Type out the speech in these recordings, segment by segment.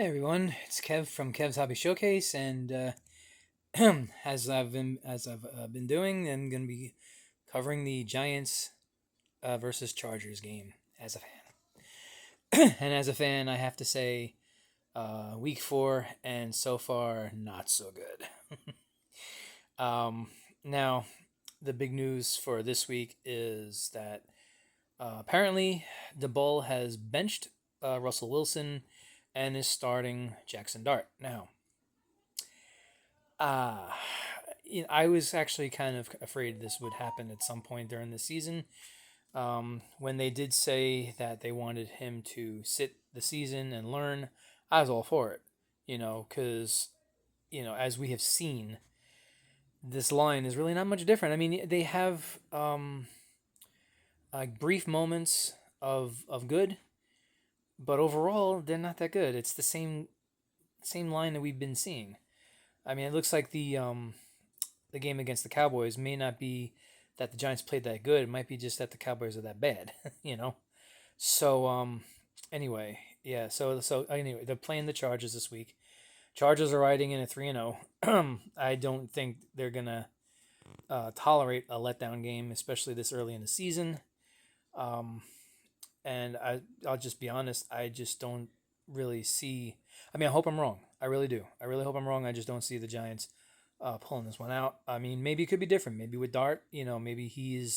Hey everyone, it's Kev from Kev's Hobby Showcase, and as I've been doing, I'm going to be covering the Giants versus Chargers game as a fan. And as a fan, I have to say, Week 4, and so far not so good. um, Now, the big news for this week is that apparently the Bull has benched Russell Wilson and is starting Jackson Dart now. Uh, I was actually kind of afraid this would happen at some point during the season. When they did say that they wanted him to sit the season and learn, I was all for it. Because, as we have seen, this line is really not much different. I mean, they have like brief moments of good, but overall, they're not that good. It's the same line that we've been seeing. I mean, it looks like the game against the Cowboys may not be that the Giants played that good. It might be just that the Cowboys are that bad, you know. So anyway, yeah. So anyway, they're playing the Chargers this week. Chargers are riding in a 3-0. I don't think they're gonna tolerate a letdown game, especially this early in the season. Um, and I'll just be honest. I just don't really see. I mean, I hope I'm wrong. I really do. I really hope I'm wrong. I just don't see the Giants pulling this one out. I mean, maybe it could be different. Maybe with Dart, maybe he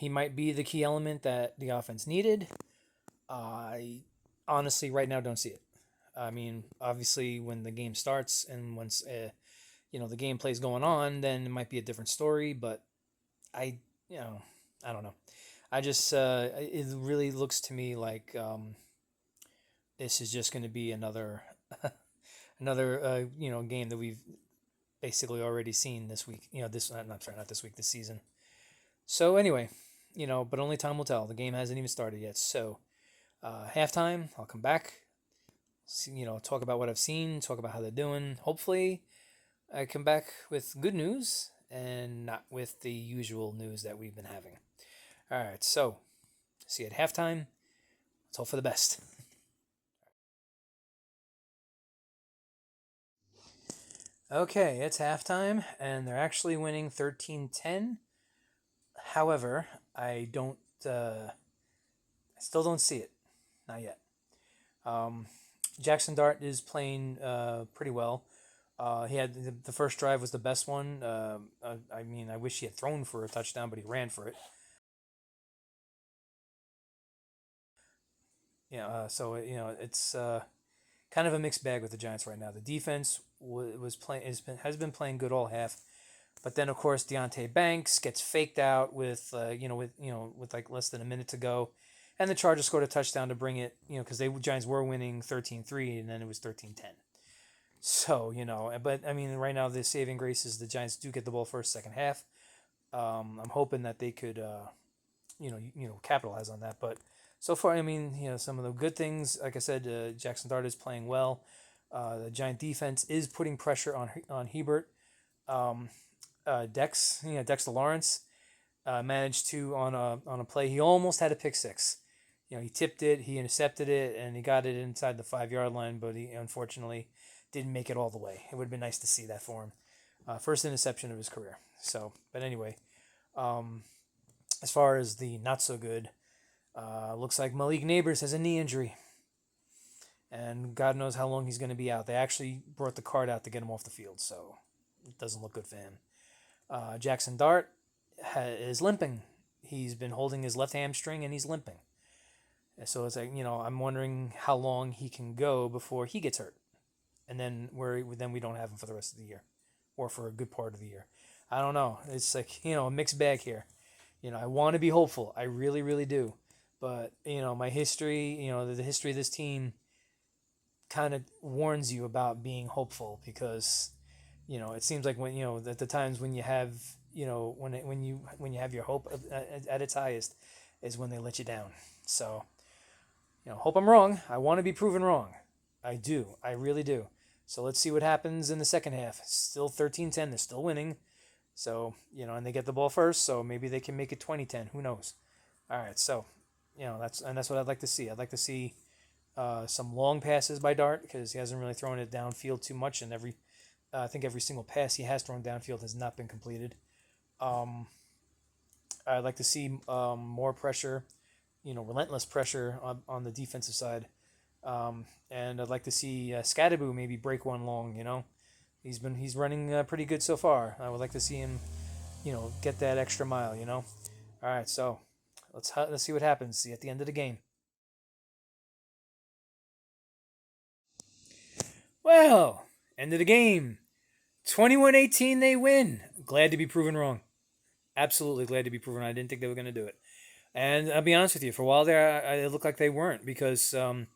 might be the key element that the offense needed. I honestly, right now, don't see it. I mean, obviously, when the game starts and once the gameplay is going on, then it might be a different story. But I, you know, I don't know. I just it really looks to me like this is just going to be another game that we've basically already seen this week. This I'm sorry, not this week, this season. So anyway, but only time will tell. The game hasn't even started yet. So halftime, I'll come back. See, talk about what I've seen, talk about how they're doing. Hopefully, I come back with good news and not with the usual news that we've been having. All right, so see you at halftime. Let's hope for the best. Okay, it's halftime, and they're actually winning 13-10. However, I still don't see it. Not yet. Um, Jackson Dart is playing pretty well. He had the first drive was the best one. I mean, I wish he had thrown for a touchdown, but he ran for it. So it's kind of a mixed bag with the Giants right now. The defense was playing has been playing good all half, but then of course Deontay Banks gets faked out with like less than a minute to go, and the Chargers scored a touchdown to bring it because they Giants were winning 13-3 and then it was 13-10. So but I mean right now the saving grace is the Giants do get the ball first second half. I'm hoping that they could capitalize on that, but so far I mean some of the good things like I said, Jackson Dart is playing well. The Giant defense is putting pressure on Hebert. Um, Dexter Lawrence managed to on a play. He almost had a pick six. He tipped it, he intercepted it, and he got it inside the 5 yard line. But he unfortunately didn't make it all the way. It would have been nice to see that for him. First interception of his career. So, but anyway, um, as far as the not so good, looks like Malik Neighbors has a knee injury, and God knows how long he's going to be out. They actually brought the cart out to get him off the field, so it doesn't look good for him. Jackson Dart is limping. He's been holding his left hamstring and he's limping. So it's like I'm wondering how long he can go before he gets hurt, and then we don't have him for the rest of the year, or for a good part of the year. I don't know. It's like a mixed bag here. I want to be hopeful. I really, really do, but my history, the history of this team, kind of warns you about being hopeful because it seems like when at the times when you have when you have your hope at its highest is when they let you down. So hope I'm wrong. I want to be proven wrong. I do. I really do. So let's see what happens in the second half. Still 13-10. They're still winning. So and they get the ball first. So maybe they can make it 20-10. Who knows? All right. So that's what I'd like to see. I'd like to see some long passes by Dart because he hasn't really thrown it downfield too much, and I think every single pass he has thrown downfield has not been completed. Um, I'd like to see more pressure, relentless pressure on the defensive side. And I'd like to see Scadaboo maybe break one long. He's running pretty good so far. I would like to see him, get that extra mile. All right, so let's see what happens. See at the end of the game. Well, end of the game. 21-18, they win. Glad to be proven wrong. Absolutely glad to be proven. I didn't think they were going to do it. And I'll be honest with you, for a while there, it looked like they weren't because during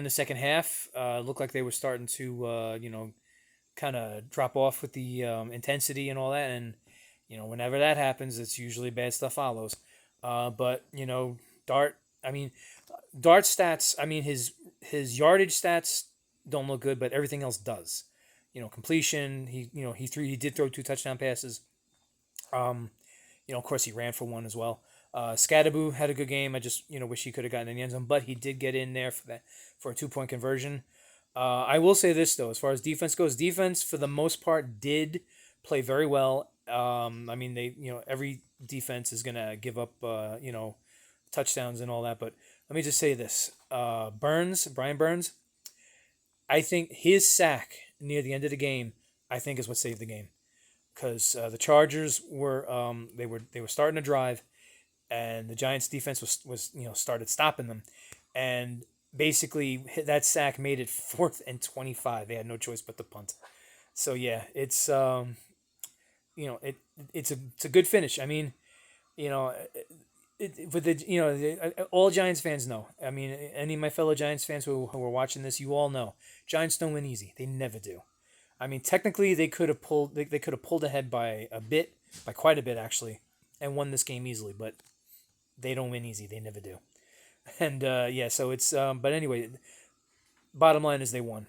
the second half, it looked like they were starting to, kind of drop off with the intensity and all that. And, whenever that happens, it's usually bad stuff follows. But, Dart, I mean, Dart stats, I mean, his yardage stats don't look good, but everything else does. Completion, he did throw 2 touchdown passes. Of course, he ran for one as well. Scadaboo had a good game. I just wish he could have gotten in the end zone, but he did get in there for a 2-point conversion. I will say this though, as far as defense goes, defense for the most part did play very well. I mean, they every defense is gonna give up touchdowns and all that, but let me just say this: Brian Burns, I think his sack near the end of the game, I think is what saved the game because the Chargers were they were starting to drive, and the Giants' defense was started stopping them, and basically that sack made it 4th and 25. They had no choice but to punt. So yeah, it's it's a good finish. I mean, you know. But all Giants fans know. I mean, any of my fellow Giants fans who are watching this, you all know Giants don't win easy. They never do. I mean, technically, they could have pulled. They could have pulled ahead by quite a bit actually, and won this game easily. But they don't win easy. They never do. And yeah, so it's. But anyway, bottom line is they won,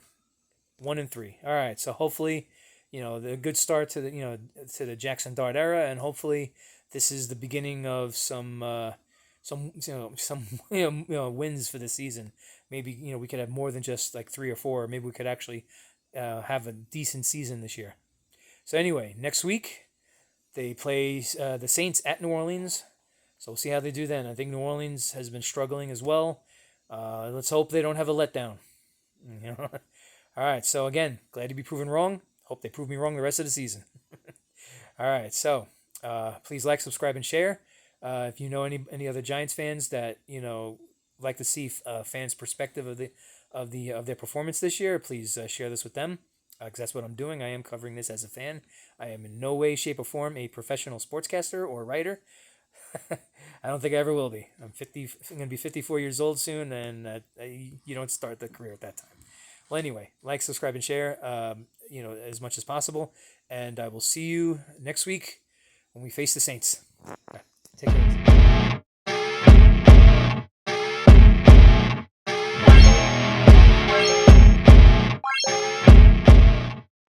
1-3. All right, so hopefully, the good start to the Jackson Dart era, and hopefully this is the beginning of some wins for the season. Maybe we could have more than just like 3 or 4. Maybe we could actually have a decent season this year. So anyway, next week they play the Saints at New Orleans. So we'll see how they do then. I think New Orleans has been struggling as well. Let's hope they don't have a letdown. All right. So again, glad to be proven wrong. Hope they prove me wrong the rest of the season. All right. So please like, subscribe, and share. If you know any other Giants fans that like to see fans' perspective of their performance this year, please share this with them because that's what I'm doing. I am covering this as a fan. I am in no way, shape, or form a professional sportscaster or writer. I don't think I ever will be. I'm going to be 54 years old soon, and you don't start the career at that time. Well, anyway, like, subscribe, and share, as much as possible, and I will see you next week when we face the Saints. All right, take care.